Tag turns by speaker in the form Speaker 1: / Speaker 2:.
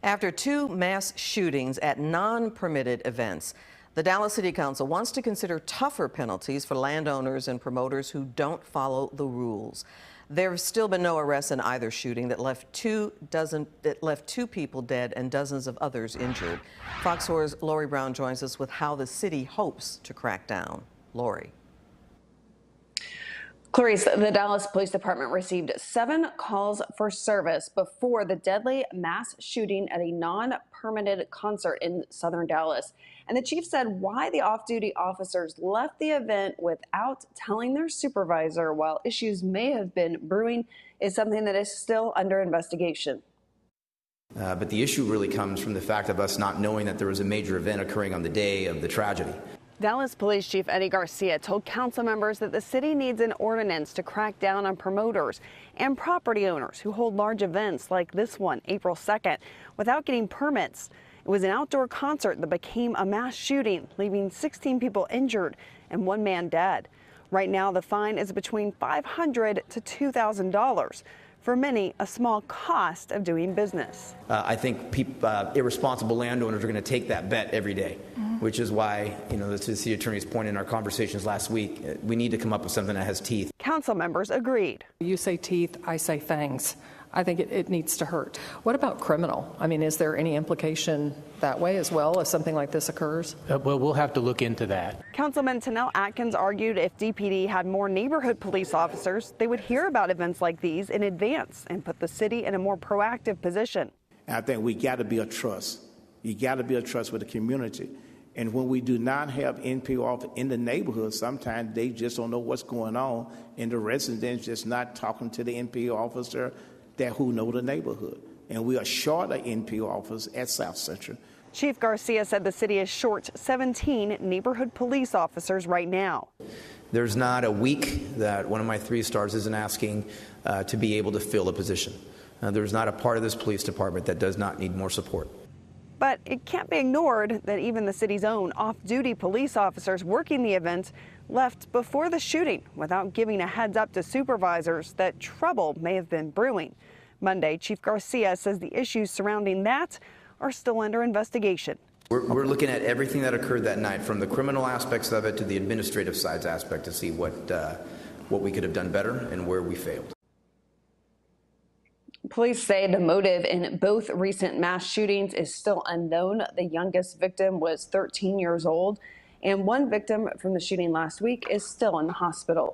Speaker 1: After two mass shootings at non-permitted events, the Dallas City Council wants to consider tougher penalties for landowners and promoters who don't follow the rules. There have still been no arrests in either shooting that left two people dead and dozens of others injured. Fox 4's Lori Brown joins us with how the city hopes to crack down. Lori.
Speaker 2: Clarice, the Dallas Police Department received 7 calls for service before the deadly mass shooting at a non-permitted concert in southern Dallas. And the chief said why the off-duty officers left the event without telling their supervisor while issues may have been brewing is something that is still under investigation.
Speaker 3: But the issue really comes from the fact of us not knowing that there was a major event occurring on the day of the tragedy.
Speaker 2: Dallas Police Chief Eddie Garcia told council members that the city needs an ordinance to crack down on promoters and property owners who hold large events like this one, April 2nd, without getting permits. It was an outdoor concert that became a mass shooting, leaving 16 people injured and 1 man dead. Right now, the fine is between $500 to $2,000. For many, a small cost of doing business.
Speaker 3: I think irresponsible landowners are going to take that bet every day, which is why, to the city attorney's point in our conversations last week, we need to come up with something that has teeth.
Speaker 2: Council members agreed.
Speaker 4: You say teeth, I say fangs. I think it needs to hurt. What about criminal? I mean, is there any implication that way as well if something like this occurs?
Speaker 5: Well, we'll have to look into that.
Speaker 2: Councilman Tanel Atkins argued if DPD had more neighborhood police officers, they would hear about events like these in advance and put the city in a more proactive position.
Speaker 6: I think we got to be a trust. You got to be a trust with the community. And when we do not have NPO in the neighborhood, sometimes they just don't know what's going on, and the residents just not talking to the NPO officer who know the neighborhood. And we are short of NPO officers at South Central.
Speaker 2: Chief Garcia said the city is short 17 neighborhood police officers right now.
Speaker 3: There's not a week that one of my 3 stars isn't asking to be able to fill a position. There's not a part of this police department that does not need more support.
Speaker 2: But it can't be ignored that even the city's own off-duty police officers working the event left before the shooting without giving a heads up to supervisors that trouble may have been brewing. Monday, Chief Garcia says the issues surrounding that are still under investigation.
Speaker 3: We're looking at everything that occurred that night, from the criminal aspects of it to the administrative sides aspect, to see what we could have done better and where we failed.
Speaker 2: Police say the motive in both recent mass shootings is still unknown. The youngest victim was 13 years old, and one victim from the shooting last week is still in the hospital.